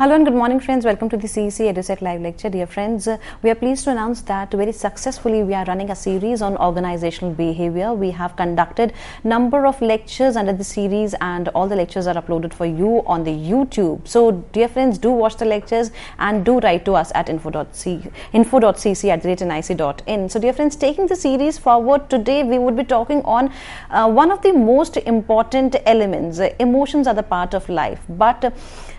Hello and good morning friends, welcome to the CEC EduSec live lecture. Dear friends, we are pleased to announce that very successfully we are running a series on organizational behavior. We have conducted number of lectures under the series and all the lectures are uploaded for you on the YouTube. So dear friends, do watch the lectures and do write to us at info.cc@nic.in. So dear friends, taking the series forward, today we would be talking on one of the most important elements. Emotions are the part of life, but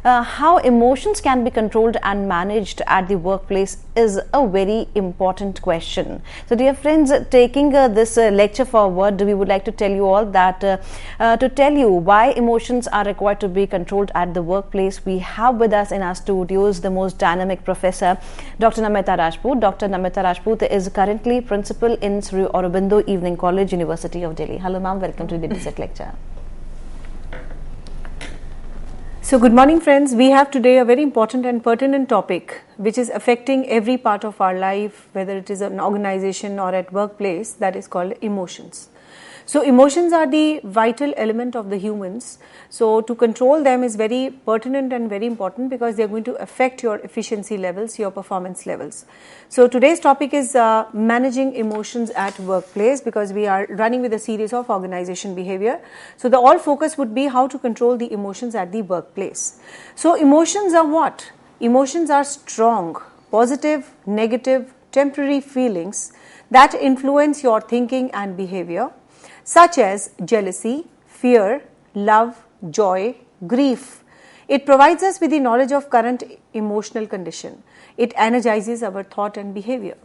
how emotions can be controlled and managed at the workplace is a very important question. So dear friends, taking this lecture forward, we would like to tell you all that to tell you why emotions are required to be controlled at the workplace, we have with us in our studios the most dynamic professor, Dr. Namita Rajput. Dr. Namita Rajput is currently principal in Sri Aurobindo Evening College, University of Delhi. Hello ma'am, welcome to the EduSec lecture. So good morning friends, we have today a very important and pertinent topic which is affecting every part of our life, whether it is an organization or at workplace, that is called emotions. So emotions are the vital element of the humans. So to control them is very pertinent and very important because they are going to affect your efficiency levels, your performance levels. So today's topic is managing emotions at workplace, because we are running with a series of organization behavior. So the all focus would be how to control the emotions at the workplace. So emotions are what? Emotions are strong, positive, negative, temporary feelings that influence your thinking and behavior, such as jealousy, fear, love, joy, grief. It provides us with the knowledge of current emotional condition. It energizes our thought and behavior.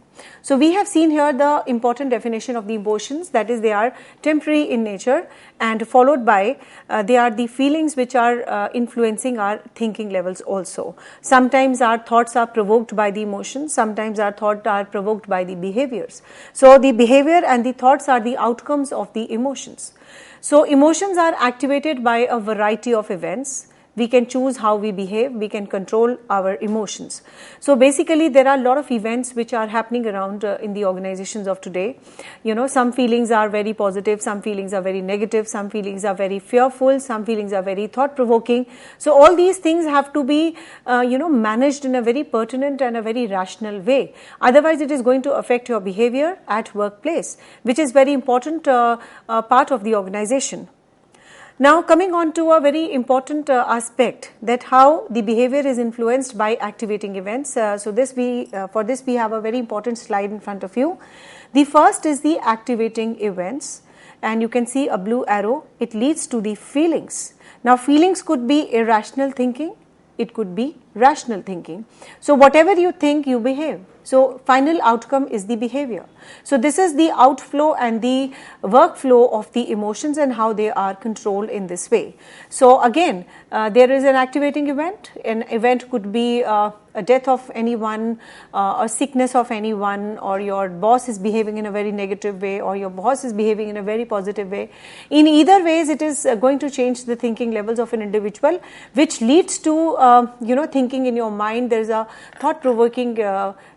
So we have seen here the important definition of the emotions, that is they are temporary in nature, and followed by they are the feelings which are influencing our thinking levels also. Sometimes our thoughts are provoked by the emotions, sometimes our thoughts are provoked by the behaviors. So the behavior and the thoughts are the outcomes of the emotions. So emotions are activated by a variety of events. We can choose how we behave, we can control our emotions. So basically there are a lot of events which are happening around in the organizations of today. You know, some feelings are very positive, some feelings are very negative, some feelings are very fearful, some feelings are very thought-provoking. So all these things have to be managed in a very pertinent and a very rational way. Otherwise it is going to affect your behavior at workplace, which is very important part of the organization. Now coming on to a very important aspect, that how the behavior is influenced by activating events. For this we have a very important slide in front of you. The first is the activating events, and you can see a blue arrow. It leads to the feelings. Now feelings could be irrational thinking, it could be rational thinking. So whatever you think, you behave. So final outcome is the behavior. So this is the outflow and the workflow of the emotions and how they are controlled in this way. So again, there is an activating event. An event could be a death of anyone, a sickness of anyone, or your boss is behaving in a very negative way, or your boss is behaving in a very positive way. In either ways, it is going to change the thinking levels of an individual, which leads to thinking in your mind. There is a thought-provoking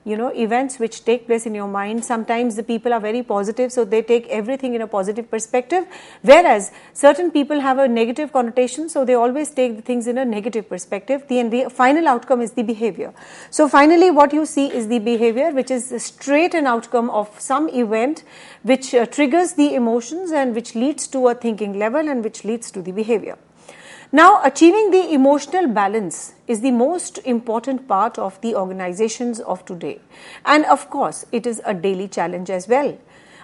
events which take place in your mind. Sometimes the people are very positive, so they take everything in a positive perspective, whereas certain people have a negative connotation, so they always take the things in a negative perspective. The final outcome is the behavior. So finally what you see is the behavior, which is straight an outcome of some event which triggers the emotions and which leads to a thinking level and which leads to the behavior. Now, achieving the emotional balance is the most important part of the organizations of today. And of course, it is a daily challenge as well.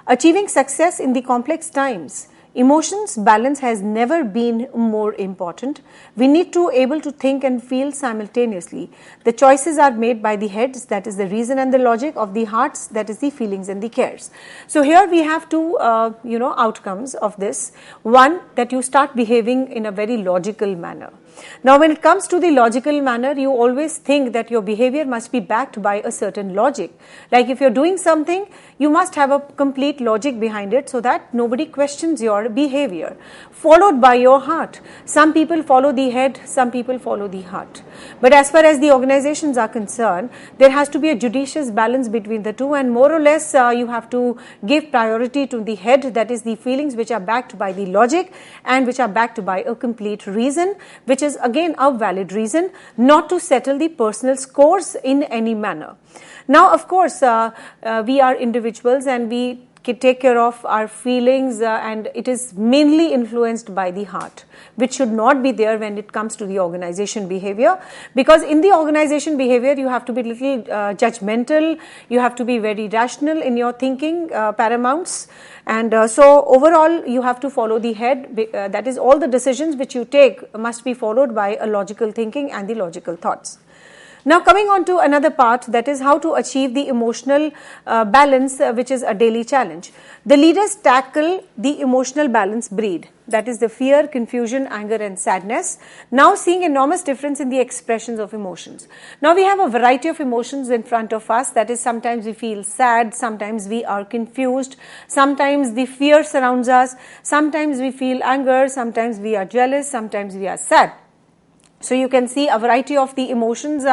Achieving success in the complex times, emotions balance has never been more important. We need to able to think and feel simultaneously. The choices are made by the heads, that is the reason and the logic, of the hearts, that is the feelings and the cares. So here we have two outcomes of this. One, that you start behaving in a very logical manner. Now when it comes to the logical manner, you always think that your behavior must be backed by a certain logic. Like if you're doing something, you must have a complete logic behind it so that nobody questions your behavior, followed by your heart. Some people follow the head, some people follow the heart. But as far as the organizations are concerned, there has to be a judicious balance between the two, and more or less you have to give priority to the head, that is the feelings which are backed by the logic and which are backed by a complete reason, which is is again a valid reason not to settle the personal scores in any manner. Now, of course, we are individuals and we take care of our feelings, and it is mainly influenced by the heart, which should not be there when it comes to the organization behavior, because in the organization behavior you have to be little judgmental, you have to be very rational in your thinking, paramounts, and so overall you have to follow the head, that is, all the decisions which you take must be followed by a logical thinking and the logical thoughts. Now, coming on to another part, that is how to achieve the emotional balance, which is a daily challenge. The leaders tackle the emotional balance breed, that is the fear, confusion, anger and sadness, now seeing enormous difference in the expressions of emotions. Now, we have a variety of emotions in front of us, that is, sometimes we feel sad, sometimes we are confused, sometimes the fear surrounds us, sometimes we feel anger, sometimes we are jealous, sometimes we are sad. So you can see a variety of the emotions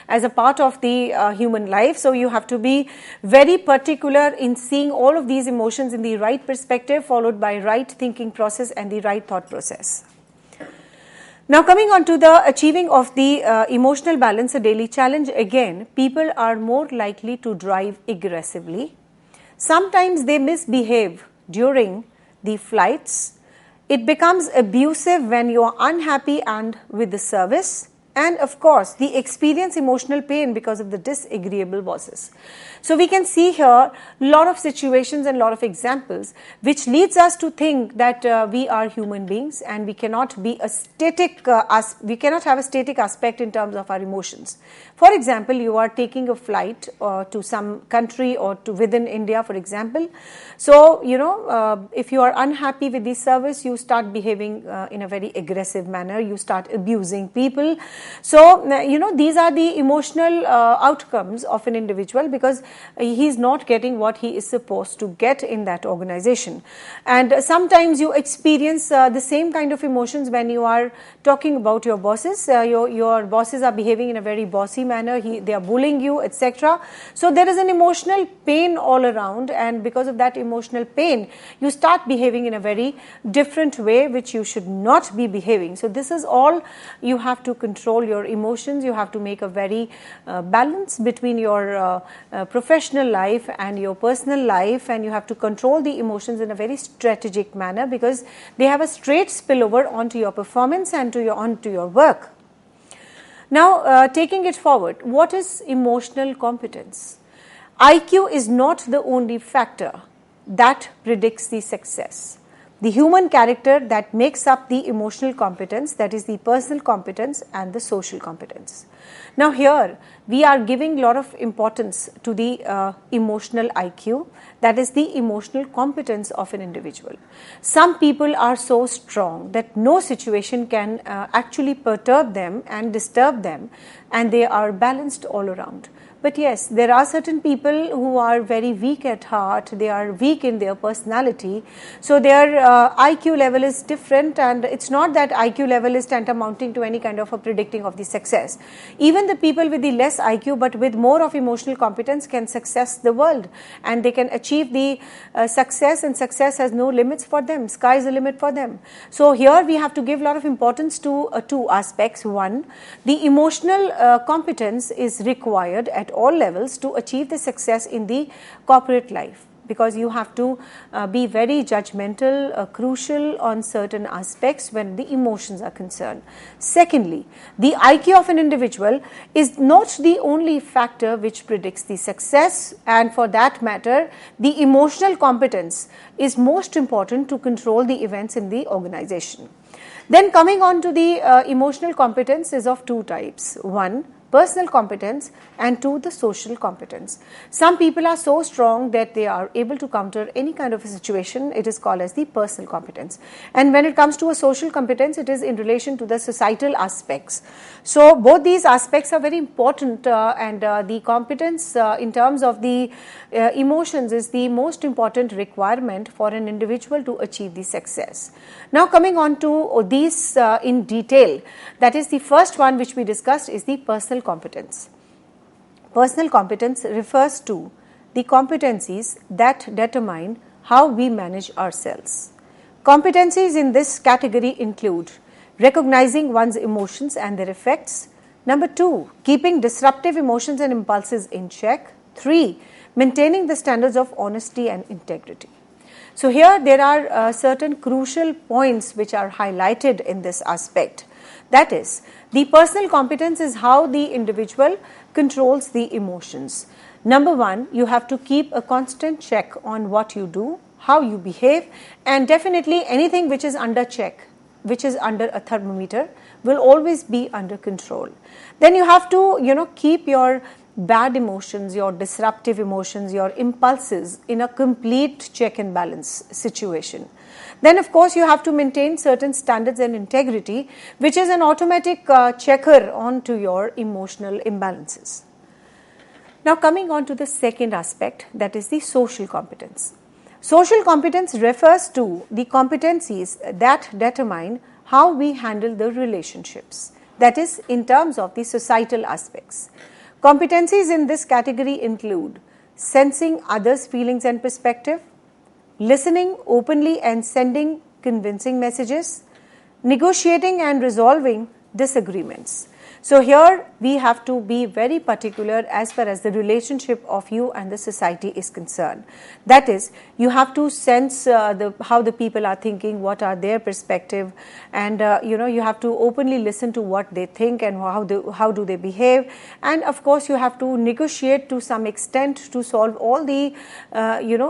as a part of the human life. So you have to be very particular in seeing all of these emotions in the right perspective, followed by right thinking process and the right thought process. Now, coming on to the achieving of the emotional balance, a daily challenge, again, people are more likely to drive aggressively. Sometimes they misbehave during the flights. It becomes abusive when you are unhappy and with the service, and of course the experience emotional pain because of the disagreeable bosses. So we can see here a lot of situations and a lot of examples which leads us to think that we are human beings and we cannot be a static, we cannot have a static aspect in terms of our emotions. For example, you are taking a flight to some country or to within India, for example. So, if you are unhappy with the service, you start behaving in a very aggressive manner, you start abusing people. So, these are the emotional outcomes of an individual, because he is not getting what he is supposed to get in that organization. And sometimes you experience the same kind of emotions when you are talking about your bosses. Your bosses are behaving in a very bossy manner, they are bullying you, etc. So there is an emotional pain all around, and because of that emotional pain, you start behaving in a very different way which you should not be behaving. So this is all, you have to control your emotions, you have to make a very balance between your professional life and your personal life, and you have to control the emotions in a very strategic manner, because they have a straight spillover onto your performance and onto your work. Now, taking it forward, what is emotional competence? IQ is not the only factor that predicts the success. The human character that makes up the emotional competence, that is the personal competence and the social competence. Now here we are giving a lot of importance to the emotional IQ, that is the emotional competence of an individual. Some people are so strong that no situation can actually perturb them and disturb them, and they are balanced all around. But yes, there are certain people who are very weak at heart, they are weak in their personality, so their IQ level is different, and it's not that IQ level is tantamounting to any kind of a predicting of the success. Even the people with the less IQ but with more of emotional competence can success the world, and they can achieve the success, and success has no limits for them, sky is the limit for them. So here we have to give a lot of importance to two aspects. One, the emotional competence is required at all levels to achieve the success in the corporate life, because you have to be very judgmental, crucial on certain aspects when the emotions are concerned. Secondly, the IQ of an individual is not the only factor which predicts the success, and for that matter, the emotional competence is most important to control the events in the organization. Then coming on to the emotional competence is of two types. One, personal competence, and two, the social competence. Some people are so strong that they are able to counter any kind of a situation. It is called as the personal competence. And when it comes to a social competence, it is in relation to the societal aspects. So both these aspects are very important, and the competence in terms of the emotions is the most important requirement for an individual to achieve the success. Now coming on to these in detail, that is the first one which we discussed is the personal competence. Personal competence refers to the competencies that determine how we manage ourselves. Competencies in this category include recognizing one's emotions and their effects. Number 2, keeping disruptive emotions and impulses in check. 3, maintaining the standards of honesty and integrity. So here there are certain crucial points which are highlighted in this aspect. That is, the personal competence is how the individual controls the emotions. Number 1, you have to keep a constant check on what you do, how you behave, and definitely anything which is under check, which is under a thermometer, will always be under control. Then you have to, keep your bad emotions, your disruptive emotions, your impulses in a complete check and balance situation. Then of course you have to maintain certain standards and integrity, which is an automatic checker onto your emotional imbalances. Now coming on to the second aspect, that is the social competence. Social competence refers to the competencies that determine how we handle the relationships, that is in terms of the societal aspects. Competencies in this category include sensing others' feelings and perspective, listening openly and sending convincing messages, negotiating and resolving disagreements. So here we have to be very particular as far as the relationship of you and the society is concerned. That is, you have to sense how the people are thinking, what are their perspective, and you have to openly listen to what they think and how do they behave, and of course you have to negotiate to some extent to solve all the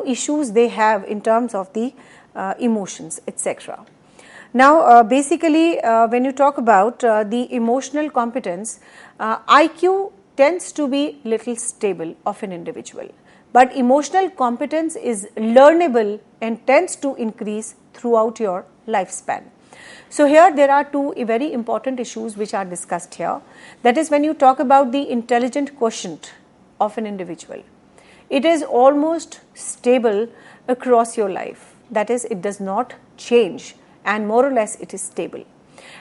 issues they have in terms of the emotions, etc. Now, basically, when you talk about the emotional competence, IQ tends to be little stable of an individual, but emotional competence is learnable and tends to increase throughout your lifespan. So here there are two very important issues which are discussed here. That is, when you talk about the intelligent quotient of an individual, it is almost stable across your life. That is, it does not change, and more or less it is stable.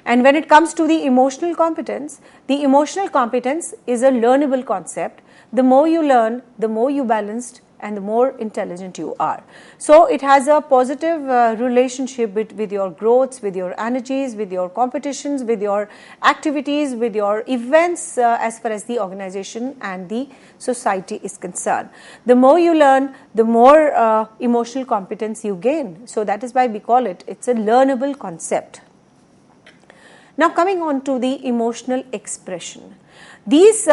And when it comes to the emotional competence is a learnable concept. The more you learn, the more you balanced and the more intelligent you are. So it has a positive relationship with your growths, with your energies, with your competitions, with your activities, with your events as far as the organization and the society is concerned. The more you learn, the more emotional competence you gain. So that is why we call it's a learnable concept. Now coming on to the emotional expression. These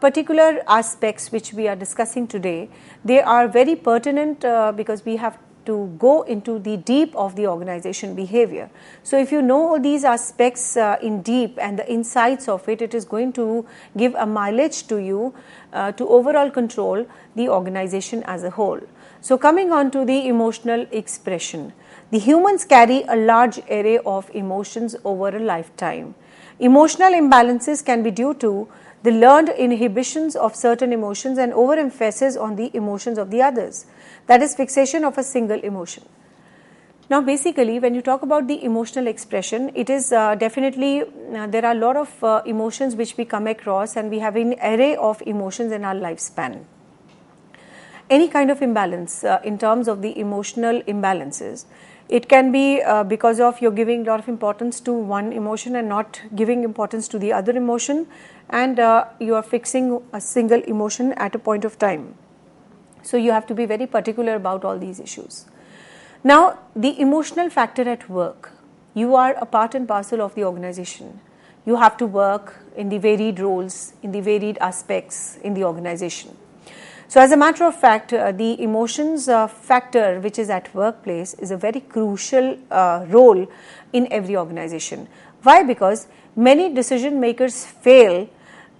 particular aspects which we are discussing today, they are very pertinent because we have to go into the deep of the organization behavior. So if you know all these aspects in deep and the insights of it, it is going to give a mileage to you to overall control the organization as a whole. So coming on to the emotional expression, the humans carry a large array of emotions over a lifetime. Emotional imbalances can be due to the learned inhibitions of certain emotions and overemphasis on the emotions of the others. That is, fixation of a single emotion. Now basically when you talk about the emotional expression, it is definitely there are a lot of emotions which we come across, and we have an array of emotions in our lifespan. Any kind of imbalance in terms of the emotional imbalances, it can be because of you're giving a lot of importance to one emotion and not giving importance to the other emotion, and you are fixing a single emotion at a point of time. So you have to be very particular about all these issues. Now the emotional factor at work, you are a part and parcel of the organization. You have to work in the varied roles, in the varied aspects in the organization. So as a matter of fact, the emotions factor which is at workplace is a very crucial role in every organization. Why? Because many decision makers fail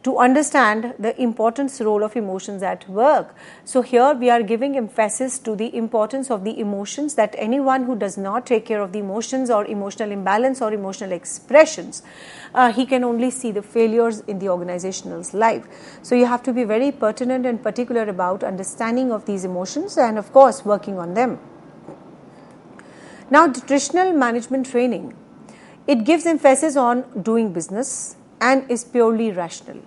to understand the importance role of emotions at work. So here we are giving emphasis to the importance of the emotions, that anyone who does not take care of the emotions or emotional imbalance or emotional expressions, he can only see the failures in the organizational life. So you have to be very pertinent and particular about understanding of these emotions and of course working on them. Now traditional management training, it gives emphasis on doing business and is purely rational.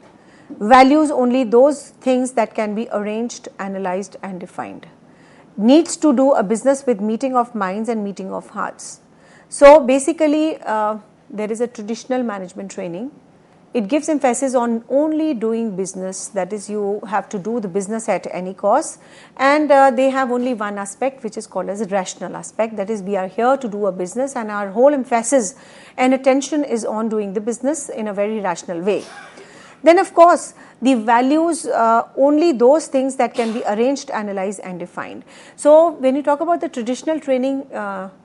Values only those things that can be arranged, analyzed and defined. Needs to do a business with meeting of minds and meeting of hearts. So basically there is a traditional management training. It gives emphasis on only doing business, that is, you have to do the business at any cost, and they have only one aspect which is called as a rational aspect, that is, we are here to do a business and our whole emphasis and attention is on doing the business in a very rational way. Then of course, the values, only those things that can be arranged, analyzed and defined. So when you talk about the traditional training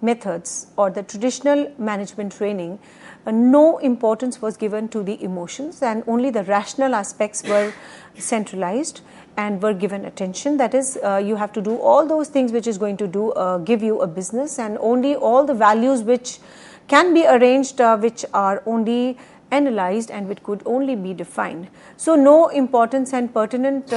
methods or the traditional management training, no importance was given to the emotions and only the rational aspects were centralized and were given attention. That is, you have to do all those things which is going to give you a business, and only all the values which can be arranged, which are only analyzed and which could only be defined. So no importance and pertinent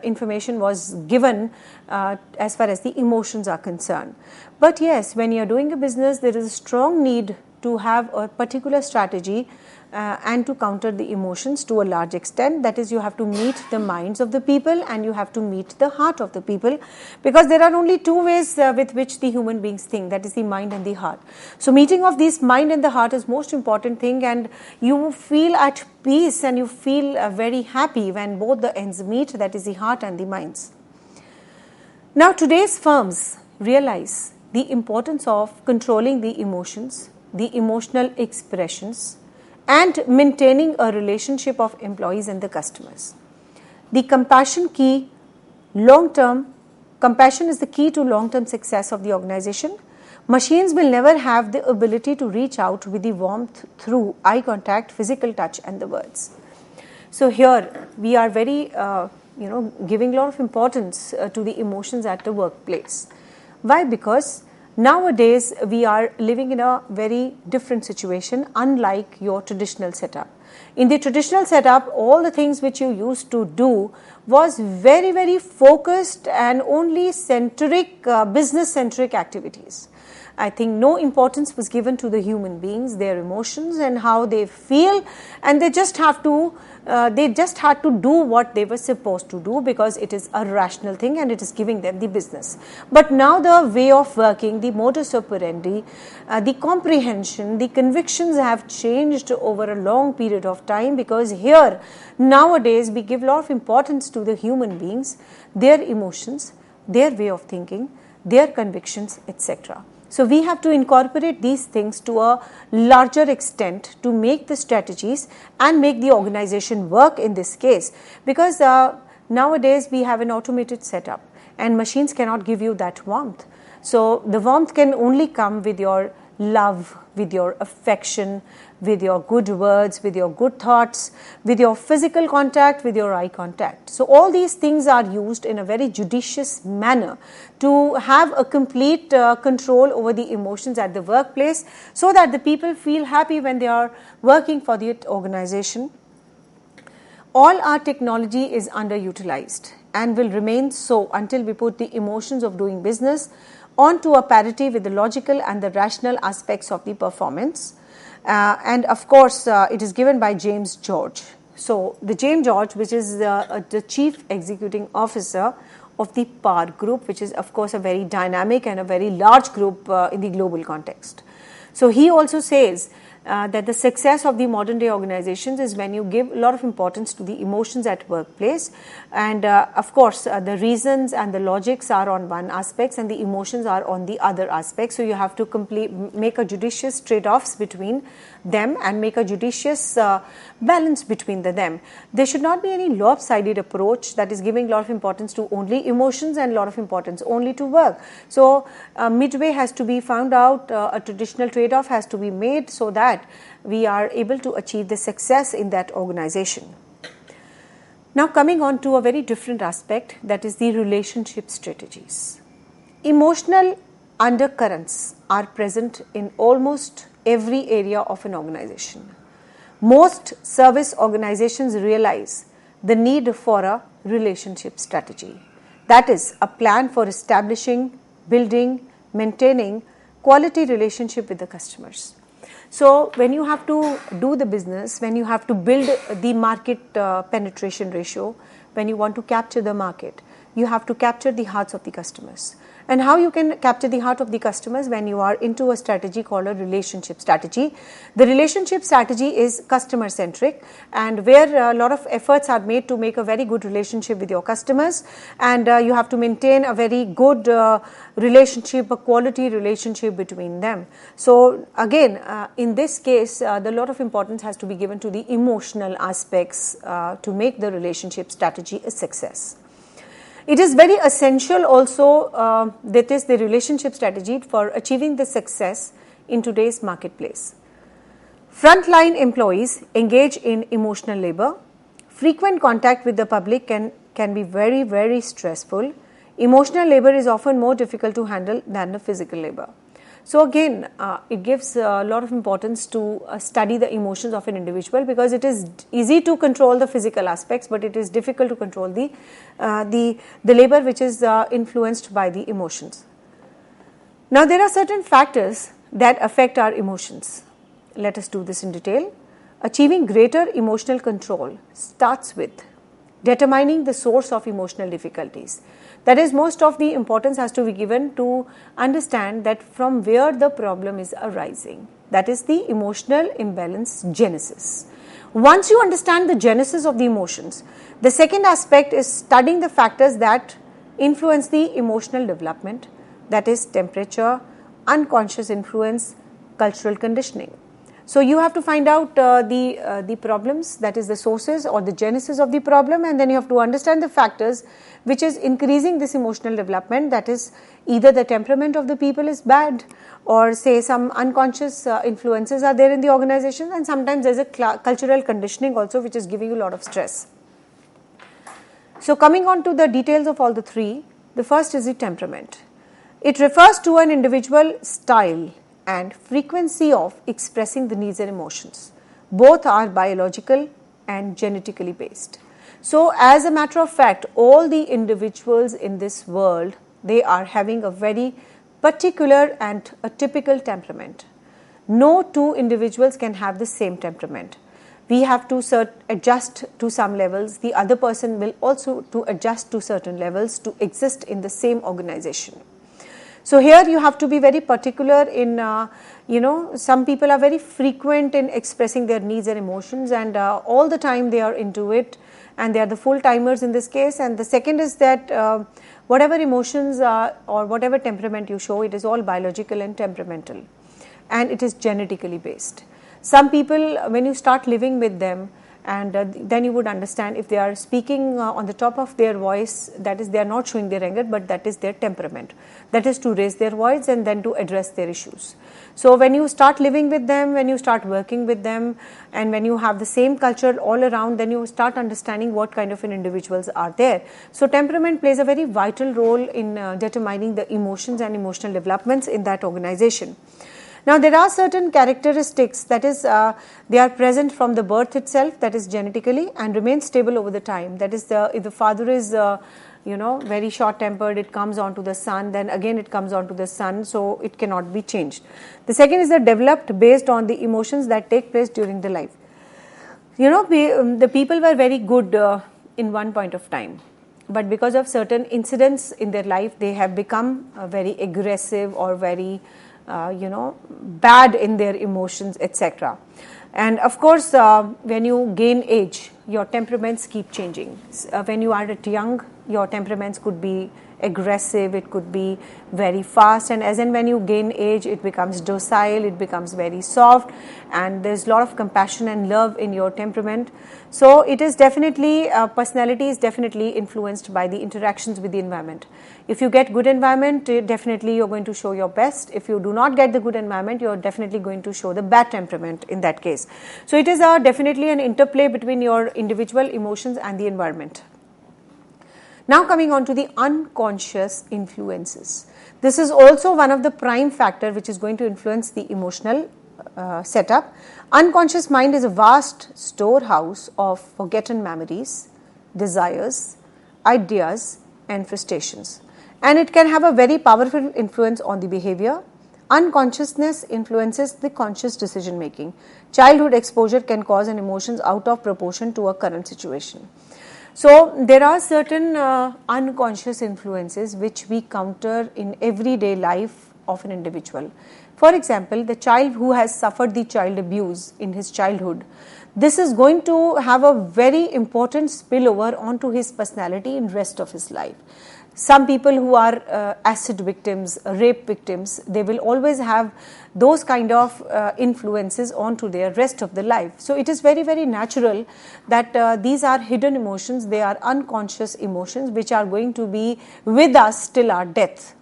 information was given as far as the emotions are concerned. But yes, when you are doing a business, there is a strong need to have a particular strategy and to counter the emotions to a large extent. That is, you have to meet the minds of the people and you have to meet the heart of the people, because there are only two ways with which the human beings think, that is the mind and the heart. So meeting of this mind and the heart is most important thing, and you feel at peace and you feel very happy when both the ends meet, that is the heart and the minds. Now today's firms realize the importance of controlling the emotions, the emotional expressions, and maintaining a relationship of employees and the customers. The compassion is the key to long-term success of the organization. Machines will never have the ability to reach out with the warmth through eye contact, physical touch and the words. So here we are very giving a lot of importance to the emotions at the workplace. Why? Because nowadays we are living in a very different situation, unlike your traditional setup. In the traditional setup, all the things which you used to do was very, very focused and only business-centric activities. I think no importance was given to the human beings, their emotions and how they feel, and they just had to do what they were supposed to do, because it is a rational thing and it is giving them the business. But now the way of working, the modus operandi, the comprehension, the convictions have changed over a long period of time, because here nowadays we give a lot of importance to the human beings, their emotions, their way of thinking, their convictions, etc. So we have to incorporate these things to a larger extent to make the strategies and make the organization work in this case, because nowadays we have an automated setup and machines cannot give you that warmth. So the warmth can only come with your love, with your affection, with your good words, with your good thoughts, with your physical contact, with your eye contact. So all these things are used in a very judicious manner to have a complete control over the emotions at the workplace, so that the people feel happy when they are working for the organization. All our technology is underutilized and will remain so until we put the emotions of doing business onto a parity with the logical and the rational aspects of the performance. And of course, it is given by James George. So the James George, which is the Chief Executing Officer of the PAR group, which is of course a very dynamic and a very large group in the global context. So he also says that the success of the modern day organizations is when you give a lot of importance to the emotions at workplace, and of course the reasons and the logics are on one aspect and the emotions are on the other aspect. So you have to make a judicious trade-offs between them and make a judicious balance between them. There should not be any lopsided approach that is giving a lot of importance to only emotions and a lot of importance only to work. So midway has to be found out, a traditional trade-off has to be made, so that we are able to achieve the success in that organization. Now coming on to a very different aspect, that is the relationship strategies. Emotional undercurrents are present in almost every area of an organization. Most service organizations realize the need for a relationship strategy. That is a plan for establishing, building, maintaining quality relationship with the customers. So when you have to do the business, when you have to build the market penetration ratio, when you want to capture the market, you have to capture the hearts of the customers. and how you can capture the heart of the customers when you are into a strategy called a relationship strategy. The relationship strategy is customer centric, and where a lot of efforts are made to make a very good relationship with your customers, and you have to maintain a very good relationship, a quality relationship between them. So again, in this case, the lot of importance has to be given to the emotional aspects to make the relationship strategy a success. It is very essential also, that is the relationship strategy for achieving the success in today's marketplace. Frontline employees engage in emotional labor. Frequent contact with the public can be very, very stressful. Emotional labor is often more difficult to handle than the physical labor. So again, it gives a lot of importance to study the emotions of an individual, because it is easy to control the physical aspects, but it is difficult to control the labor which is influenced by the emotions. Now there are certain factors that affect our emotions. Let us do this in detail. Achieving greater emotional control starts with determining the source of emotional difficulties. That is, most of the importance has to be given to understand that from where the problem is arising. That is the emotional imbalance genesis. Once you understand the genesis of the emotions, the second aspect is studying the factors that influence the emotional development, that is temperature, unconscious influence, cultural conditioning. So you have to find out the problems, that is the sources or the genesis of the problem, and then you have to understand the factors which is increasing this emotional development. That is, either the temperament of the people is bad, or say some unconscious influences are there in the organization, and sometimes there is a cultural conditioning also which is giving you a lot of stress. So coming on to the details of all the three, the first is the temperament. It refers to an individual style and frequency of expressing the needs and emotions. Both are biological and genetically based. So as a matter of fact, all the individuals in this world, they are having a very particular and a typical temperament. No two individuals can have the same temperament. We have to adjust to some levels. The other person will also to adjust to certain levels to exist in the same organization. So here you have to be very particular in, some people are very frequent in expressing their needs and emotions, and all the time they are into it, and they are the full timers in this case. And the second is that whatever emotions or whatever temperament you show, it is all biological and temperamental, and it is genetically based. Some people, when you start living with them, and then you would understand if they are speaking on the top of their voice, that is, they are not showing their anger, but that is their temperament. That is to raise their voice and then to address their issues. So when you start living with them, when you start working with them, and when you have the same culture all around, then you start understanding what kind of an individuals are there. So temperament plays a very vital role in determining the emotions and emotional developments in that organization. Now there are certain characteristics, that is they are present from the birth itself, that is genetically, and remain stable over the time. That is, if the father is very short tempered, it comes on to the son, then again it comes on to the son, so it cannot be changed. The second is that developed based on the emotions that take place during the life. The people were very good in one point of time, but because of certain incidents in their life, they have become very aggressive or very bad in their emotions, etc. And of course, when you gain age, your temperaments keep changing. When you are at young, your temperaments could be aggressive, it could be very fast, and as and when you gain age, it becomes docile, it becomes very soft, and there's a lot of compassion and love in your temperament. So it is definitely, personality is definitely influenced by the interactions with the environment. If you get good environment, definitely you're going to show your best. If you do not get the good environment, you're definitely going to show the bad temperament in that case. So it is definitely an interplay between your individual emotions and the environment. Now coming on to the unconscious influences. This is also one of the prime factor which is going to influence the emotional setup. Unconscious mind is a vast storehouse of forgotten memories, desires, ideas, and frustrations. And it can have a very powerful influence on the behavior. Unconsciousness influences the conscious decision making. Childhood exposure can cause an emotions out of proportion to a current situation. So there are certain unconscious influences which we counter in everyday life of an individual. For example, the child who has suffered the child abuse in his childhood, this is going to have a very important spillover onto his personality in rest of his life. Some people who are acid victims, rape victims, they will always have those kind of influences onto their rest of the life. So it is very, very natural that these are hidden emotions, they are unconscious emotions which are going to be with us till our death.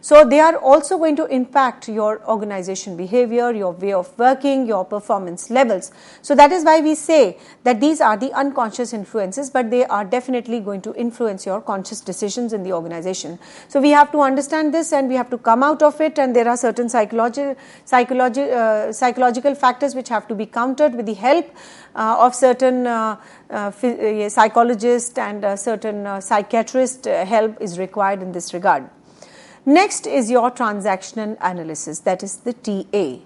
So they are also going to impact your organization behavior, your way of working, your performance levels. So that is why we say that these are the unconscious influences, but they are definitely going to influence your conscious decisions in the organization. So we have to understand this and we have to come out of it, and there are certain psychological factors which have to be countered with the help of certain psychologists and certain psychiatrist help is required in this regard. Next is your transactional analysis, that is the TA.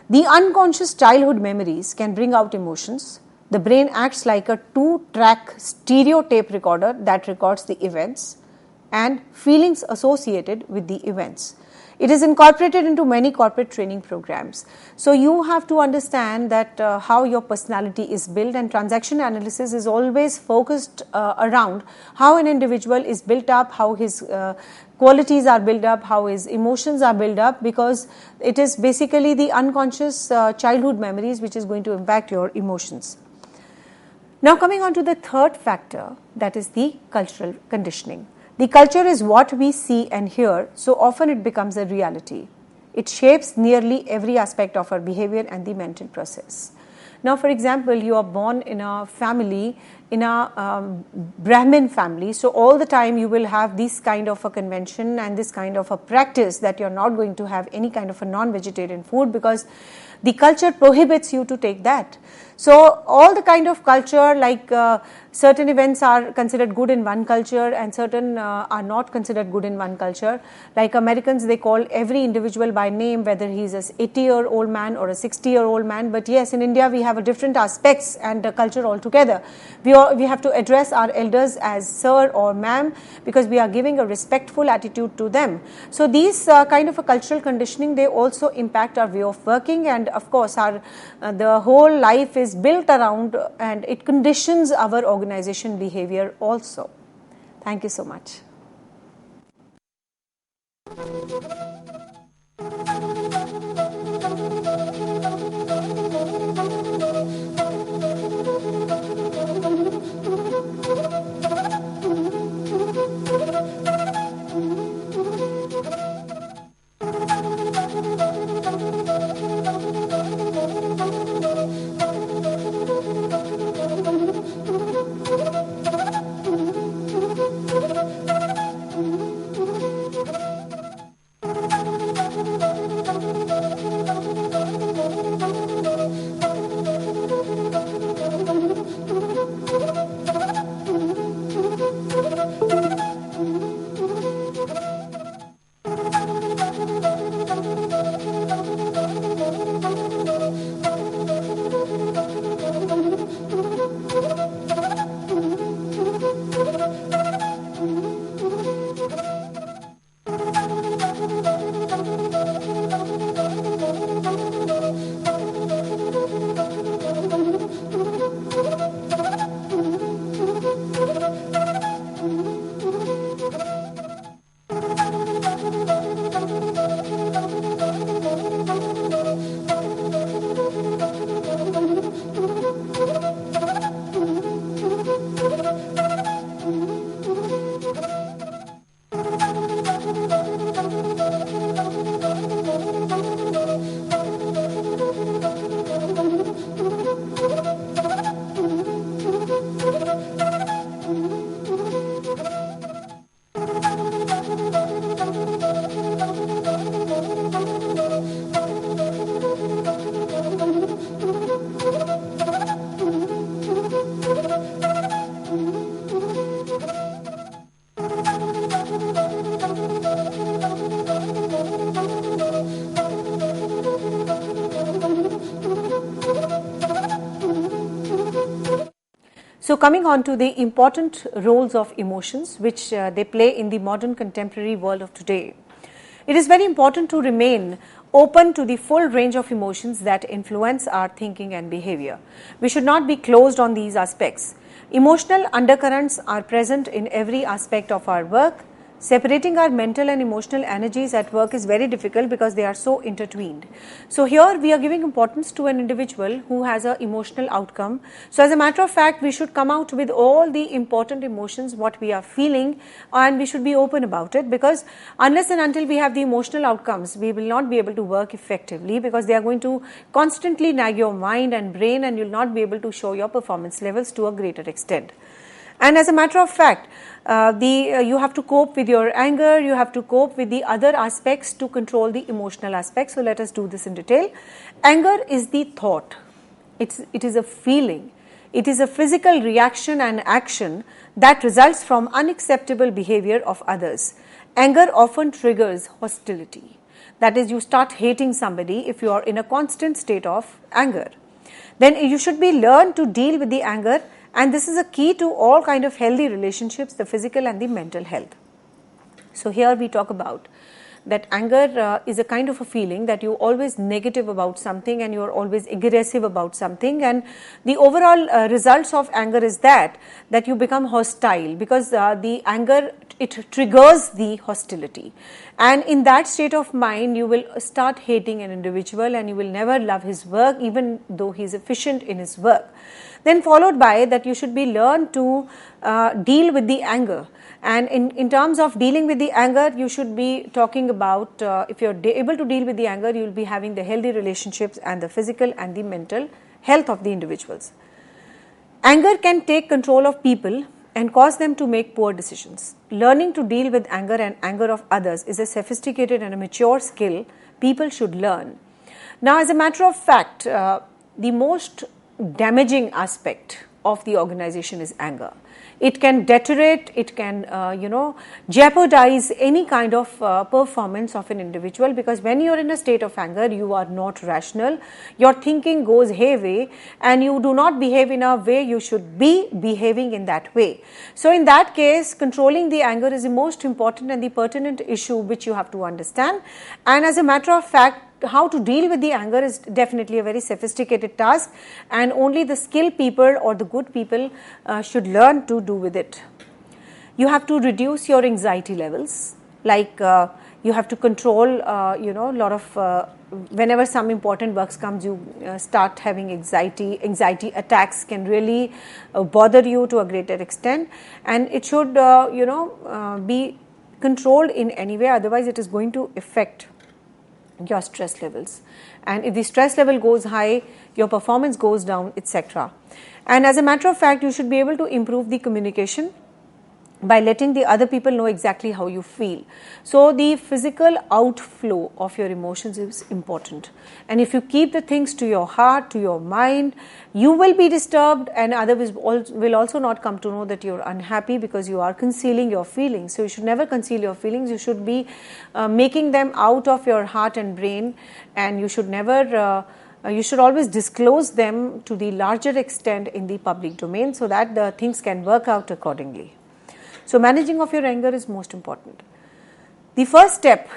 The unconscious childhood memories can bring out emotions. The brain acts like a 2-track stereo tape recorder that records the events and feelings associated with the events. It is incorporated into many corporate training programs. So you have to understand that how your personality is built, and transaction analysis is always focused around how an individual is built up, how his qualities are built up, how his emotions are built up, because it is basically the unconscious childhood memories which is going to impact your emotions. Now coming on to the third factor, that is the cultural conditioning. The culture is what we see and hear, so often it becomes a reality. It shapes nearly every aspect of our behavior and the mental process. Now, for example, you are born in a family, in a Brahmin family, so all the time you will have this kind of a convention and this kind of a practice that you are not going to have any kind of a non-vegetarian food because the culture prohibits you to take that. So all the kind of culture, like certain events are considered good in one culture and certain are not considered good in one culture. Like Americans, they call every individual by name, whether he's an 80-year-old man or a 60-year-old man. But yes, in India we have a different aspects and culture altogether. We have to address our elders as sir or ma'am because we are giving a respectful attitude to them. So these kind of a cultural conditioning, they also impact our way of working, and of course our the whole life is built around and it conditions our organization behavior also. Thank you so much. So coming on to the important roles of emotions which they play in the modern contemporary world of today. It is very important to remain open to the full range of emotions that influence our thinking and behavior. We should not be closed on these aspects. Emotional undercurrents are present in every aspect of our work. Separating our mental and emotional energies at work is very difficult because they are so intertwined. So here we are giving importance to an individual who has an emotional outcome. So as a matter of fact, we should come out with all the important emotions, what we are feeling, and we should be open about it, because unless and until we have the emotional outcomes, we will not be able to work effectively, because they are going to constantly nag your mind and brain, and you will not be able to show your performance levels to a greater extent. And as a matter of fact, you have to cope with your anger, you have to cope with the other aspects to control the emotional aspects. So let us do this in detail. Anger is the thought. It is a feeling. It is a physical reaction and action that results from unacceptable behavior of others. Anger often triggers hostility. That is, you start hating somebody if you are in a constant state of anger. Then you should be learned to deal with the anger. And this is a key to all kind of healthy relationships, the physical and the mental health. So here we talk about that anger is a kind of a feeling that you're always negative about something and you're always aggressive about something, and the overall results of anger is that you become hostile, because the anger, it triggers the hostility, and in that state of mind you will start hating an individual and you will never love his work even though he is efficient in his work. Then followed by that, you should be learned to deal with the anger. And in terms of dealing with the anger, you should be talking about, if you're able to deal with the anger, you will be having the healthy relationships and the physical and the mental health of the individuals. Anger can take control of people and cause them to make poor decisions. Learning to deal with anger and anger of others is a sophisticated and a mature skill people should learn. Now, as a matter of fact, the most damaging aspect of the organization is anger. It can deteriorate, it can jeopardize any kind of performance of an individual, because when you are in a state of anger, you are not rational, your thinking goes hayway and you do not behave in a way you should be behaving in that way. So in that case, controlling the anger is the most important and the pertinent issue which you have to understand. And as a matter of fact, how to deal with the anger is definitely a very sophisticated task, and only the skilled people or the good people should learn to do with it. You have to reduce your anxiety levels, like you have to control a lot of whenever some important works comes, you start having anxiety attacks can really bother you to a greater extent, and it should be controlled in any way, otherwise it is going to affect your stress levels, and if the stress level goes high, your performance goes down, etc. And as a matter of fact, you should be able to improve the communication by letting the other people know exactly how you feel. So the physical outflow of your emotions is important, and if you keep the things to your heart, to your mind, you will be disturbed, and others will also not come to know that you're unhappy because you are concealing your feelings. So you should never conceal your feelings. You should be making them out of your heart and brain, and you should never you should always disclose them to the larger extent in the public domain, so that the things can work out accordingly. So managing of your anger is most important. The first step,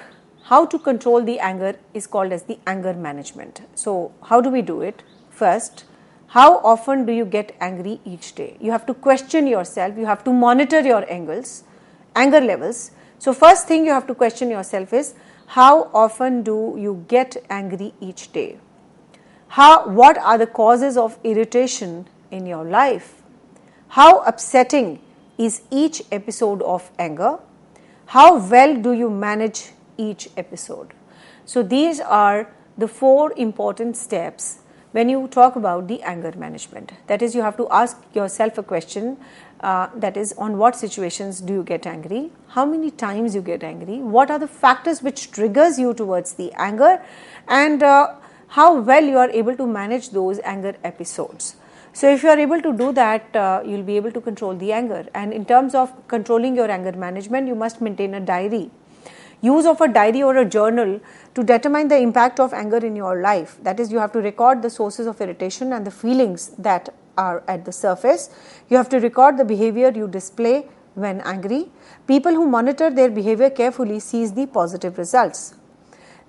how to control the anger, is called as the anger management. So how do we do it? First, how often do you get angry each day? You have to question yourself. You have to monitor your anger levels. So first thing you have to question yourself is, how often do you get angry each day? What are the causes of irritation in your life? How upsetting is each episode of anger? How well do you manage each episode? So these are the 4 important steps when you talk about the anger management. That is, you have to ask yourself a question, that is, on what situations do you get angry? How many times you get angry? What are the factors which triggers you towards the anger? And how well you are able to manage those anger episodes. So if you are able to do that, you will be able to control the anger. And in terms of controlling your anger management, you must maintain a diary. Use of a diary or a journal to determine the impact of anger in your life. That is, you have to record the sources of irritation and the feelings that are at the surface. You have to record the behavior you display when angry. People who monitor their behavior carefully sees the positive results.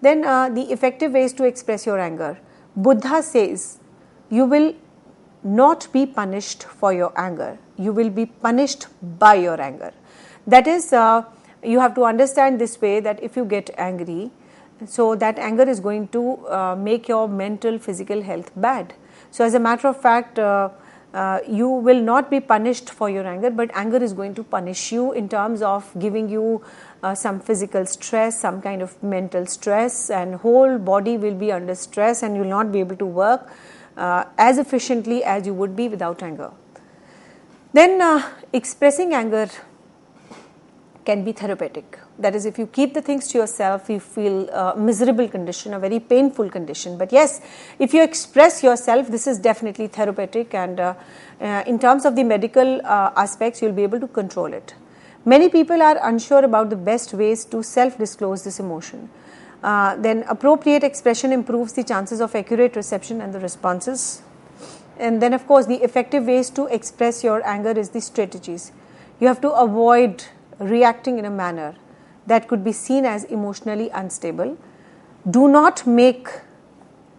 Then the effective ways to express your anger. Buddha says you will not be punished for your anger. You will be punished by your anger. That is, you have to understand this way, that if you get angry, so that anger is going to make your mental, physical health bad. So as a matter of fact, you will not be punished for your anger, but anger is going to punish you in terms of giving you some physical stress, some kind of mental stress, and whole body will be under stress, and you will not be able to work as efficiently as you would be without anger. Then expressing anger can be therapeutic. That is, if you keep the things to yourself, you feel a miserable condition, a very painful condition. But yes, if you express yourself, this is definitely therapeutic, and in terms of the medical aspects, you'll be able to control it. Many people are unsure about the best ways to self-disclose this emotion. Then appropriate expression improves the chances of accurate reception and the responses. And then of course the effective ways to express your anger is the strategies. You have to avoid reacting in a manner that could be seen as emotionally unstable. Do not make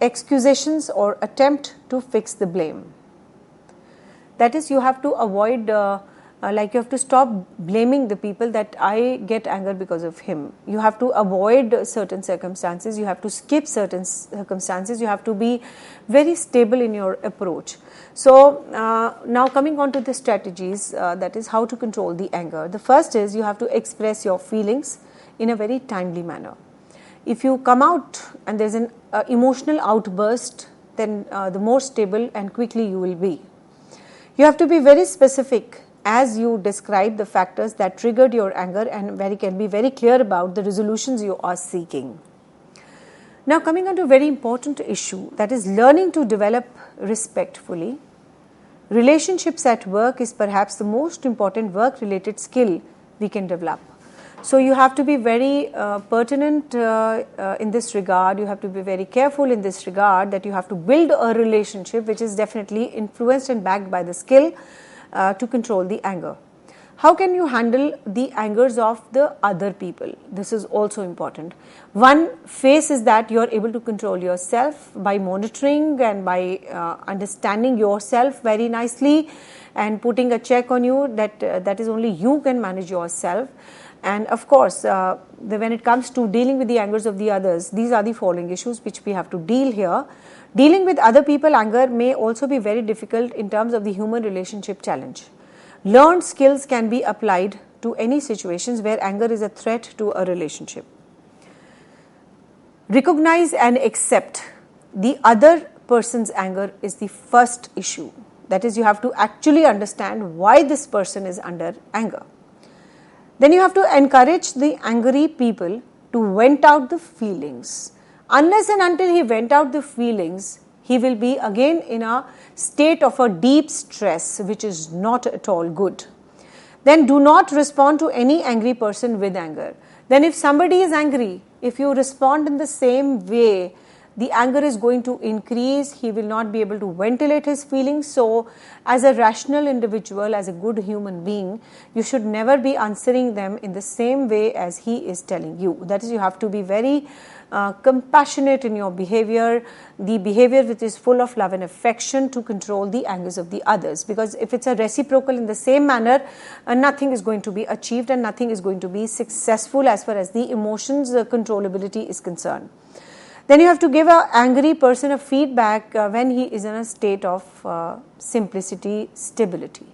accusations or attempt to fix the blame. That is, you have to avoid, you have to stop blaming the people that I get anger because of him. You have to avoid certain circumstances. You have to skip certain circumstances. You have to be very stable in your approach. So now coming on to the strategies, that is how to control the anger. The first is you have to express your feelings in a very timely manner. If you come out and there's an emotional outburst, then the more stable and quickly you will be. You have to be very specific as you describe the factors that triggered your anger, and can be very clear about the resolutions you are seeking. Now coming on to a very important issue, that is learning to develop respectfully. Relationships at work is perhaps the most important work-related skill we can develop. So you have to be very pertinent in this regard. You have to be very careful in this regard, that you have to build a relationship which is definitely influenced and backed by the skill to control the anger. How can you handle the angers of the other people? This is also important. One phase is that you are able to control yourself by monitoring and by understanding yourself very nicely and putting a check on you that is only you can manage yourself. And of course, when it comes to dealing with the angers of the others, these are the following issues which we have to deal here. Dealing with other people anger may also be very difficult in terms of the human relationship challenge. Learned skills can be applied to any situations where anger is a threat to a relationship. Recognize and accept the other person's anger is the first issue. That is, you have to actually understand why this person is under anger. Then you have to encourage the angry people to vent out the feelings. Unless and until he vent out the feelings, he will be again in a state of a deep stress, which is not at all good. Then do not respond to any angry person with anger. Then if somebody is angry, if you respond in the same way, the anger is going to increase. He will not be able to ventilate his feelings. So as a rational individual, as a good human being, you should never be answering them in the same way as he is telling you. That is, you have to be very compassionate in your behavior, the behavior which is full of love and affection to control the angers of the others. Because if it's a reciprocal in the same manner, nothing is going to be achieved and nothing is going to be successful as far as the emotions controllability is concerned. Then you have to give an angry person a feedback when he is in a state of simplicity, stability.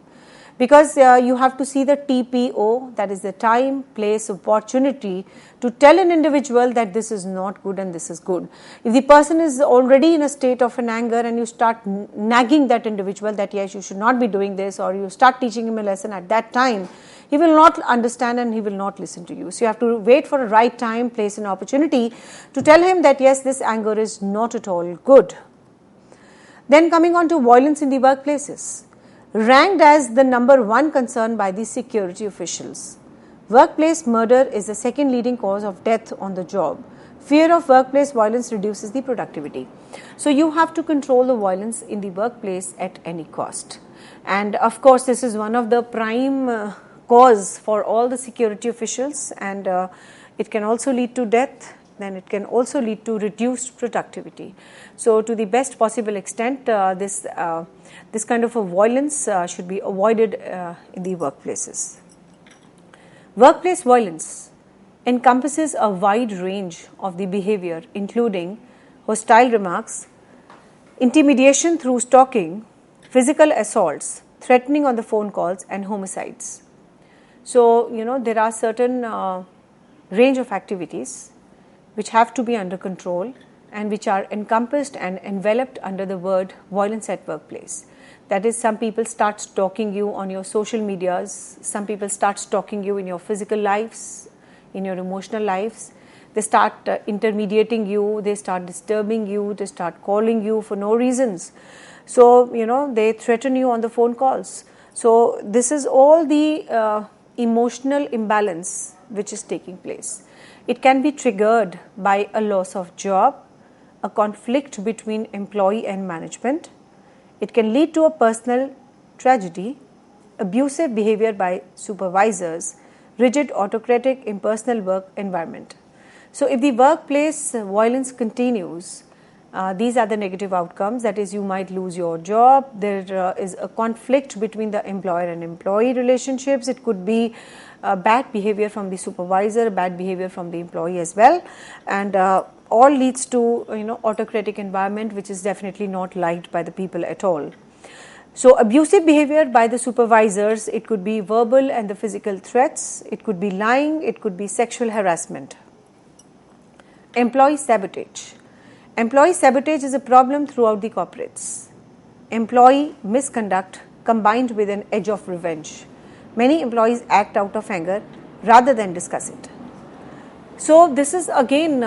Because you have to see the TPO, that is the time, place, opportunity, to tell an individual that this is not good and this is good. If the person is already in a state of an anger and you start nagging that individual that yes, you should not be doing this, or you start teaching him a lesson at that time, he will not understand and he will not listen to you. So you have to wait for a right time, place and opportunity to tell him that yes, this anger is not at all good. Then coming on to violence in the workplaces. Ranked as the number one concern by the security officials. Workplace murder is the second leading cause of death on the job. Fear of workplace violence reduces the productivity. So you have to control the violence in the workplace at any cost. And of course, this is one of the prime cause for all the security officials, and it can also lead to death. Then it can also lead to reduced productivity. So to the best possible extent, this kind of a violence should be avoided in the workplaces. Workplace violence encompasses a wide range of the behavior, including hostile remarks, intimidation through stalking, physical assaults, threatening on the phone calls, and homicides. So, there are certain range of activities which have to be under control and which are encompassed and enveloped under the word violence at workplace. That is, some people start stalking you on your social medias, some people start stalking you in your physical lives, in your emotional lives. They start intermediating you, they start disturbing you, they start calling you for no reasons. So, they threaten you on the phone calls. So, this is all the emotional imbalance which is taking place. It can be triggered by a loss of job, a conflict between employee and management. It can lead to a personal tragedy, abusive behavior by supervisors, rigid, autocratic, impersonal work environment. So, if the workplace violence continues, these are the negative outcomes. That is, you might lose your job. There is a conflict between the employer and employee relationships. It could be bad behavior from the supervisor, bad behavior from the employee as well, and all leads to autocratic environment, which is definitely not liked by the people at all. So, abusive behavior by the supervisors, it could be verbal and the physical threats, it could be lying, it could be sexual harassment. Employee sabotage. Employee sabotage is a problem throughout the corporates. Employee misconduct combined with an edge of revenge. Many employees act out of anger rather than discuss it. So, this is again,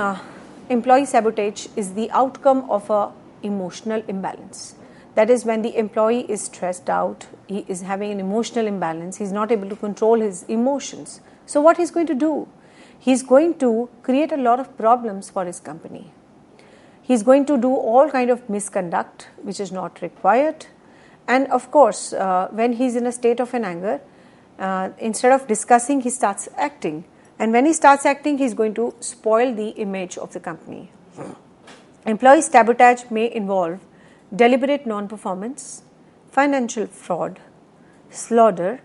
employee sabotage is the outcome of a emotional imbalance. That is, when the employee is stressed out, he is having an emotional imbalance, he is not able to control his emotions. So, what he is going to do? He is going to create a lot of problems for his company. He is going to do all kind of misconduct which is not required, and of course, when he is in a state of an anger, instead of discussing, he starts acting, and when he starts acting, he is going to spoil the image of the company. Employee sabotage may involve deliberate non-performance, financial fraud, slaughter,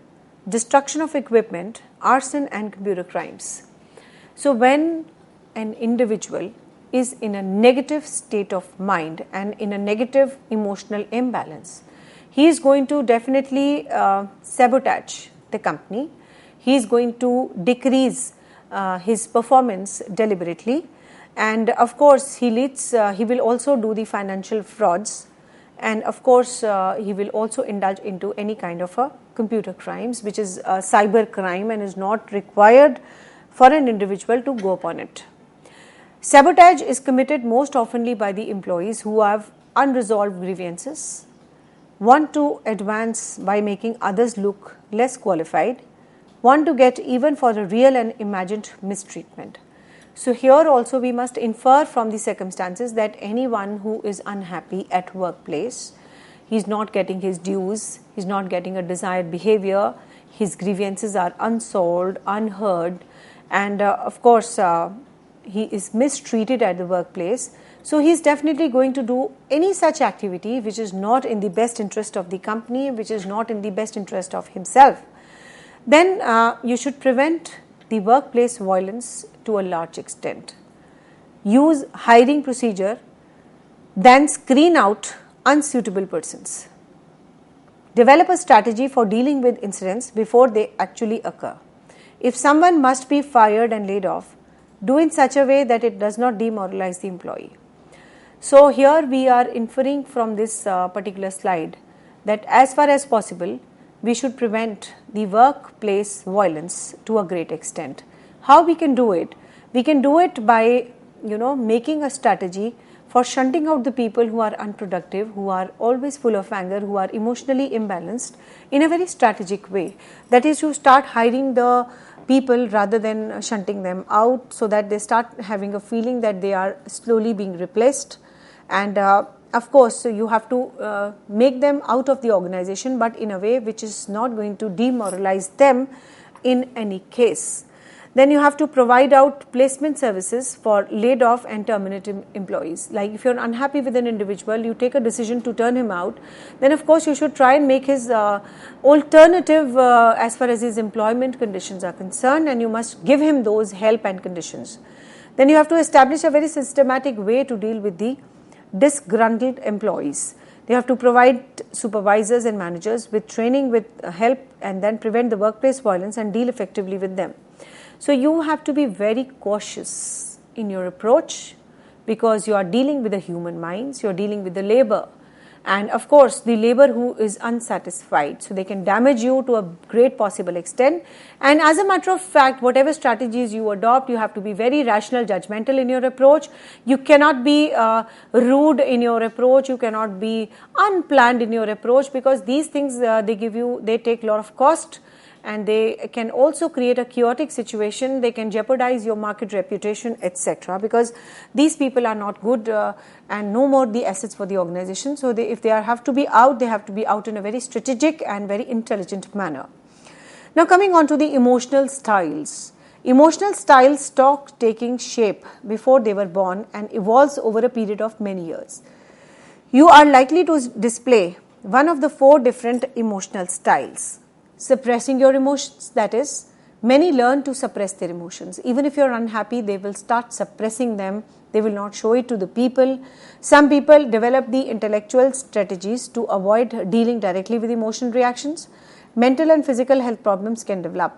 destruction of equipment, arson, and computer crimes. So, when an individual is in a negative state of mind and in a negative emotional imbalance, he is going to definitely sabotage the company. He is going to decrease his performance deliberately, and of course, he will also do the financial frauds, and of course, he will also indulge into any kind of a computer crimes, which is a cyber crime and is not required for an individual to go upon it. Sabotage is committed most oftenly by the employees who have unresolved grievances, want to advance by making others look less qualified, want to get even for a real and imagined mistreatment. So, here also we must infer from the circumstances that anyone who is unhappy at workplace, he is not getting his dues, he is not getting a desired behavior, his grievances are unsolved, unheard, and of course, he is mistreated at the workplace. So, he is definitely going to do any such activity which is not in the best interest of the company, which is not in the best interest of himself. Then you should prevent the workplace violence to a large extent. Use hiring procedure, then screen out unsuitable persons. Develop a strategy for dealing with incidents before they actually occur. If someone must be fired and laid off, do in such a way that it does not demoralize the employee. So, here we are inferring from this particular slide that as far as possible, we should prevent the workplace violence to a great extent. How we can do it? We can do it by making a strategy for shunting out the people who are unproductive, who are always full of anger, who are emotionally imbalanced in a very strategic way. That is, you start hiring the people rather than shunting them out, so that they start having a feeling that they are slowly being replaced. And of course, so you have to make them out of the organization, but in a way which is not going to demoralize them in any case. Then you have to provide out placement services for laid off and terminated employees. Like if you're unhappy with an individual, you take a decision to turn him out, then of course you should try and make his alternative as far as his employment conditions are concerned, and you must give him those help and conditions. Then you have to establish a very systematic way to deal with the disgruntled employees. They have to provide supervisors and managers with training, with help, and then prevent the workplace violence and deal effectively with them. So you have to be very cautious in your approach, because you are dealing with the human minds, you are dealing with the labor, and of course the labor who is unsatisfied, so they can damage you to a great possible extent. And as a matter of fact, whatever strategies you adopt, you have to be very rational, judgmental in your approach. You cannot be rude in your approach, you cannot be unplanned in your approach, because these things they take a lot of cost, and they can also create a chaotic situation. They can jeopardize your market reputation, etc., because these people are not good and no more the assets for the organization. So if they have to be out, they have to be out in a very strategic and very intelligent manner. Now coming on to the emotional styles. Emotional styles start taking shape before they were born and evolves over a period of many years. You are likely to display one of the 4 different emotional styles. Suppressing your emotions, that is, many learn to suppress their emotions. Even if you're unhappy, they will start suppressing them. They will not show it to the people. Some people develop the intellectual strategies to avoid dealing directly with emotional reactions. Mental and physical health problems can develop.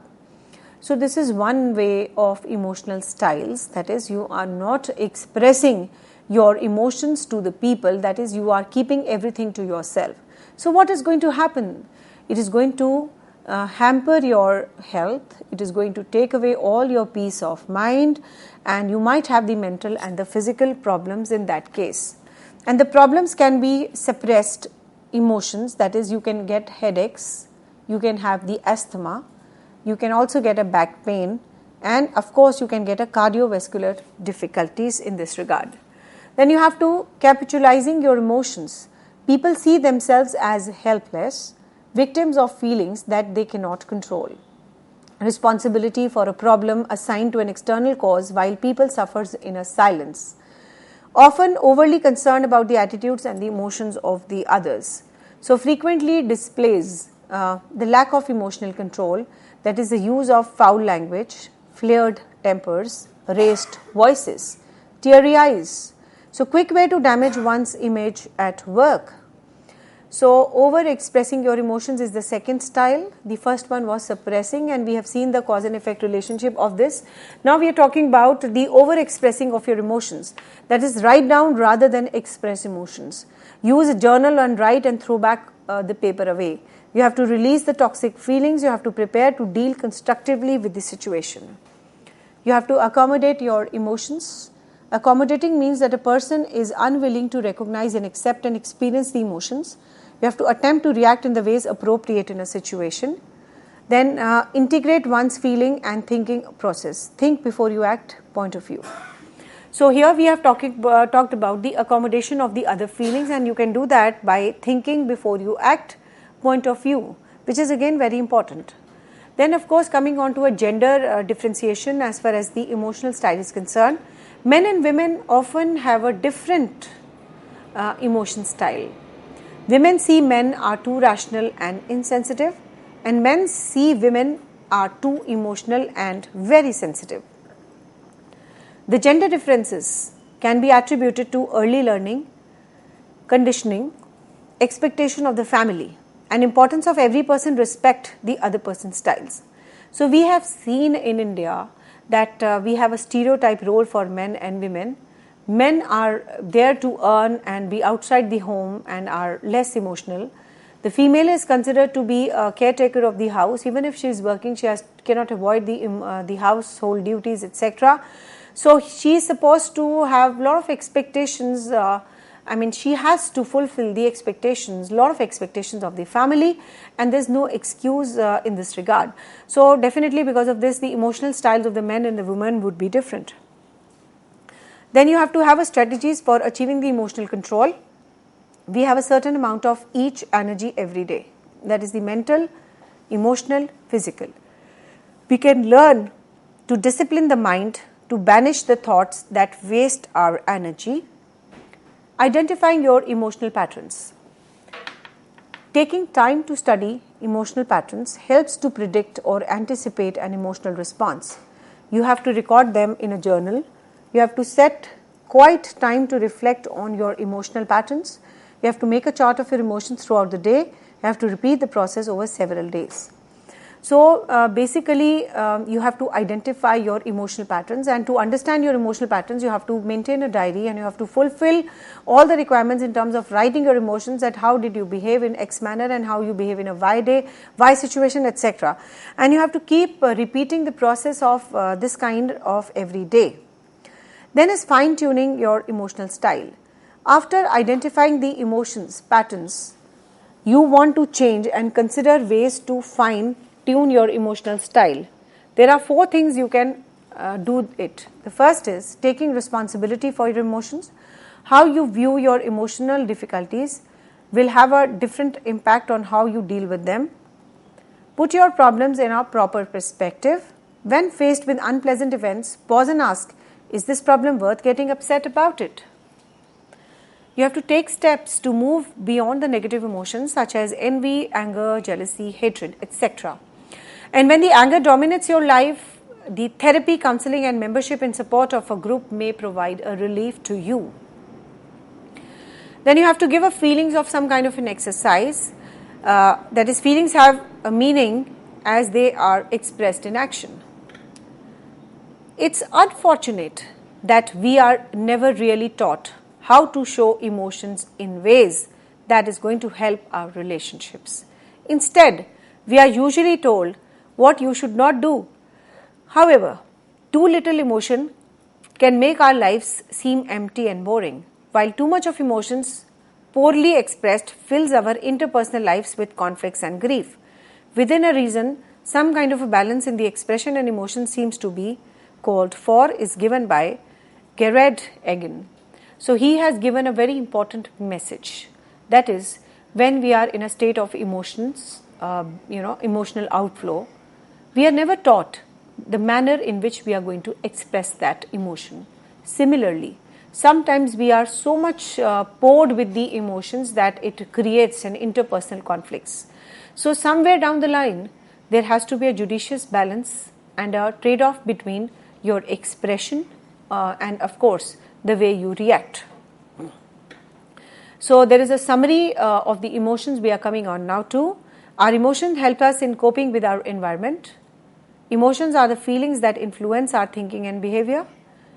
So this is one way of emotional styles, that is, you are not expressing your emotions to the people, that is, you are keeping everything to yourself. So what is going to happen? It is going to hamper your health, it is going to take away all your peace of mind, and you might have the mental and the physical problems in that case. And the problems can be suppressed emotions, that is, you can get headaches, you can have the asthma, you can also get a back pain, and of course you can get a cardiovascular difficulties in this regard. Then you have to capitalizing your emotions. People see themselves as helpless, victims of feelings that they cannot control. Responsibility for a problem assigned to an external cause, while people suffers in a silence. Often overly concerned about the attitudes and the emotions of the others. So frequently displays the lack of emotional control, that is the use of foul language, flared tempers, raised voices, teary eyes. So quick way to damage one's image at work. So over expressing your emotions is the second style. The first one was suppressing, and we have seen the cause and effect relationship of this. Now we are talking about the over expressing of your emotions. That is, write down rather than express emotions. Use a journal and write and throw back the paper away. You have to release the toxic feelings. You have to prepare to deal constructively with the situation. You have to accommodate your emotions. Accommodating means that a person is unwilling to recognize and accept and experience the emotions. You have to attempt to react in the ways appropriate in a situation. Then integrate one's feeling and thinking process. Think before you act, point of view. So here we have talked about the accommodation of the other feelings, and you can do that by thinking before you act, point of view, which is again very important. Then of course coming on to a gender differentiation as far as the emotional style is concerned. Men and women often have a different emotion style. Women see men are too rational and insensitive, and men see women are too emotional and very sensitive. The gender differences can be attributed to early learning, conditioning, expectation of the family, and importance of every person respect the other person's styles. So we have seen in India that we have a stereotype role for men and women. Men are there to earn and be outside the home and are less emotional. The female is considered to be a caretaker of the house. Even if she is working, she cannot avoid the household duties, etc. So she is supposed to have a lot of expectations I mean, she has to fulfill the expectations, a lot of expectations of the family, and there's no excuse in this regard. So definitely because of this, the emotional styles of the men and the women would be different. Then you have to have a strategies for achieving the emotional control. We have a certain amount of each energy every day. That is the mental, emotional, physical. We can learn to discipline the mind, to banish the thoughts that waste our energy. Identifying your emotional patterns. Taking time to study emotional patterns helps to predict or anticipate an emotional response. You have to record them in a journal. You have to set quiet time to reflect on your emotional patterns. You have to make a chart of your emotions throughout the day. You have to repeat the process over several days. So basically you have to identify your emotional patterns, and to understand your emotional patterns you have to maintain a diary, and you have to fulfill all the requirements in terms of writing your emotions, that how did you behave in X manner and how you behave in a Y day, Y situation, etc. And you have to keep repeating the process of this kind of every day. Then is fine tuning your emotional style. After identifying the emotions patterns, you want to change and consider ways to fine tune your emotional style. There are 4 things you can do it. The first is taking responsibility for your emotions. How you view your emotional difficulties will have a different impact on how you deal with them. Put your problems in a proper perspective. When faced with unpleasant events, pause and ask, is this problem worth getting upset about it? You have to take steps to move beyond the negative emotions such as envy, anger, jealousy, hatred, etc. And when the anger dominates your life, the therapy, counseling and membership in support of a group may provide a relief to you. Then you have to give a feelings of some kind of an exercise. That is, feelings have a meaning as they are expressed in action. It's unfortunate that we are never really taught how to show emotions in ways that is going to help our relationships. Instead, we are usually told what you should not do. However, too little emotion can make our lives seem empty and boring, while too much of emotions poorly expressed fills our interpersonal lives with conflicts and grief. Within a reason, some kind of a balance in the expression and emotion seems to be called for is given by Gerard Egan. So he has given a very important message. That is, when we are in a state of emotions, emotional outflow, we are never taught the manner in which we are going to express that emotion. Similarly, sometimes we are so much poured with the emotions that it creates an interpersonal conflicts. So somewhere down the line, there has to be a judicious balance and a trade-off between your expression and of course the way you react. So there is a summary of the emotions we are coming on now to. Our emotions help us in coping with our environment. Emotions are the feelings that influence our thinking and behavior.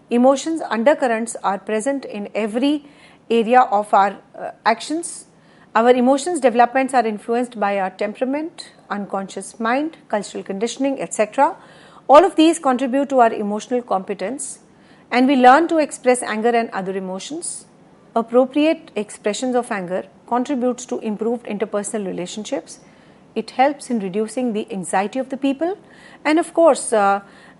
Emotions undercurrents are present in every area of our actions. Our emotions developments are influenced by our temperament, unconscious mind, cultural conditioning, etc. All of these contribute to our emotional competence, and we learn to express anger and other emotions. Appropriate expressions of anger contributes to improved interpersonal relationships. It helps in reducing the anxiety of the people, and of course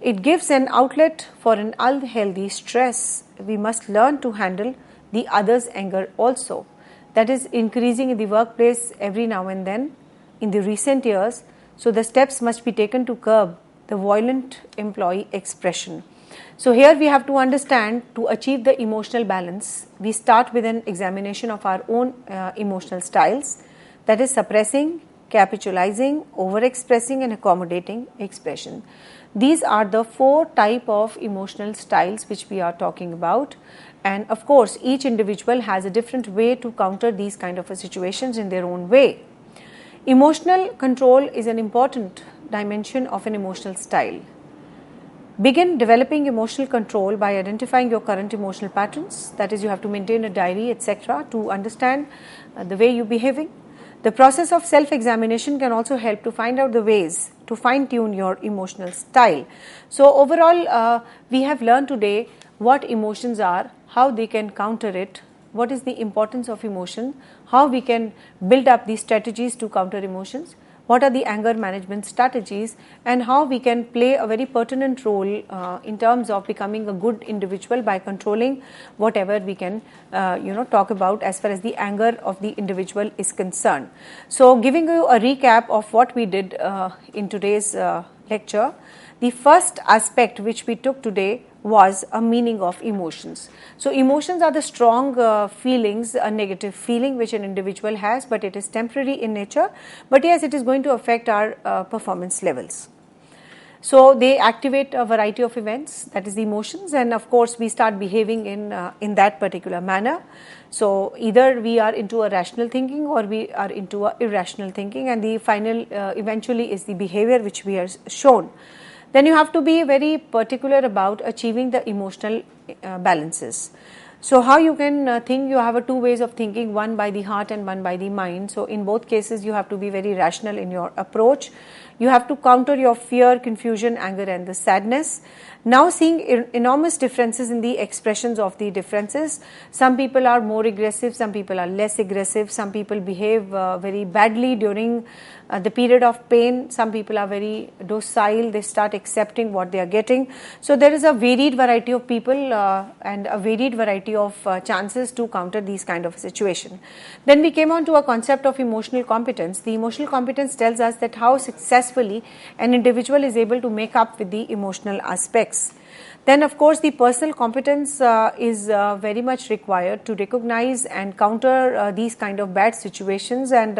it gives an outlet for an unhealthy stress. We must learn to handle the other's anger also. That is increasing in the workplace every now and then in the recent years. So the steps must be taken to curb the violent employee expression. So here we have to understand, to achieve the emotional balance, we start with an examination of our own emotional styles, that is suppressing, capitalizing, over-expressing and accommodating expression. These are the 4 type of emotional styles which we are talking about, and of course each individual has a different way to counter these kind of situations in their own way. Emotional control is an important dimension of an emotional style. Begin developing emotional control by identifying your current emotional patterns. That is, you have to maintain a diary, etc., to understand the way you're behaving. The process of self-examination can also help to find out the ways to fine-tune your emotional style. So overall, we have learned today what emotions are, how they can counter it, what is the importance of emotion, how we can build up these strategies to counter emotions, what are the anger management strategies, and how we can play a very pertinent role in terms of becoming a good individual by controlling whatever we can talk about as far as the anger of the individual is concerned. So giving you a recap of what we did in today's lecture, the first aspect which we took today was a meaning of emotions. So emotions are the strong feelings, a negative feeling which an individual has, but it is temporary in nature, but yes, it is going to affect our performance levels. So they activate a variety of events, that is the emotions, and of course we start behaving in that particular manner. So either we are into a rational thinking or we are into a irrational thinking, and the final eventually is the behavior which we are shown. Then you have to be very particular about achieving the emotional balances. So how you can think, you have two ways of thinking, one by the heart and one by the mind. So in both cases you have to be very rational in your approach. You have to counter your fear, confusion, anger and the sadness. Now seeing enormous differences in the expressions of the differences. Some people are more aggressive, some people are less aggressive, some people behave very badly during the period of pain, some people are very docile, they start accepting what they are getting. So there is a varied variety of people and a varied variety of chances to counter these kind of situation. Then we came on to a concept of emotional competence. The emotional competence tells us that how successfully an individual is able to make up with the emotional aspects. Then of course the personal competence is very much required to recognize and counter these kind of bad situations, and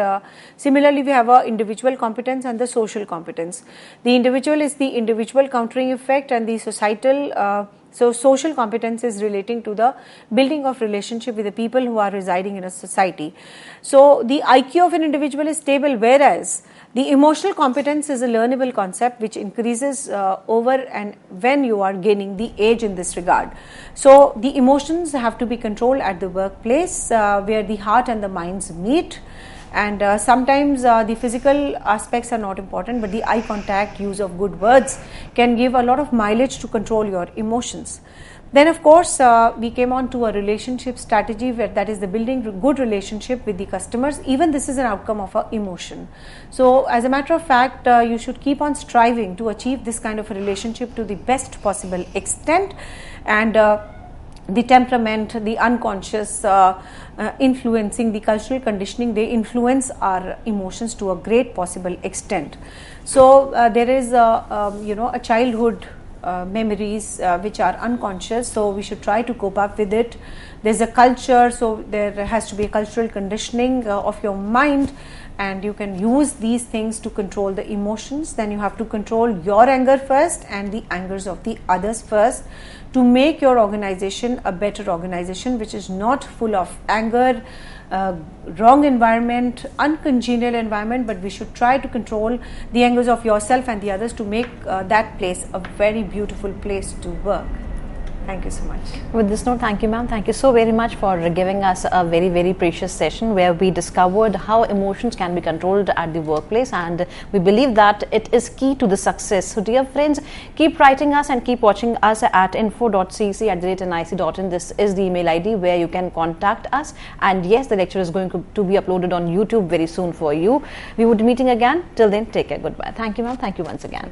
similarly we have a individual competence and the social competence. The individual is the individual countering effect, and the societal so social competence is relating to the building of relationship with the people who are residing in a society. So the IQ of an individual is stable, whereas the emotional competence is a learnable concept which increases over and when you are gaining the age in this regard. So the emotions have to be controlled at the workplace where the heart and the minds meet. And sometimes the physical aspects are not important, but the eye contact, use of good words can give a lot of mileage to control your emotions. Then of course we came on to a relationship strategy, where that is the building good relationship with the customers. Even this is an outcome of a emotion. So as a matter of fact, you should keep on striving to achieve this kind of a relationship to the best possible extent. And the temperament, the unconscious influencing, the cultural conditioning, they influence our emotions to a great possible extent. So there is a childhood memories which are unconscious, so we should try to cope up with it. There's a culture, so there has to be a cultural conditioning of your mind, and you can use these things to control the emotions. Then you have to control your anger first and the angers of the others first, to make your organization a better organization which is not full of anger, wrong environment, uncongenial environment, but we should try to control the angers of yourself and the others to make that place a very beautiful place to work. Thank you so much. With this note, thank you, ma'am. Thank you so very much for giving us a very, very precious session where we discovered how emotions can be controlled at the workplace, and we believe that it is key to the success. So dear friends, keep writing us and keep watching us at info.cec@nic.in. This is the email ID where you can contact us, and yes, the lecture is going to be uploaded on YouTube very soon for you. We would be meeting again. Till then, take care. Goodbye. Thank you, ma'am. Thank you once again.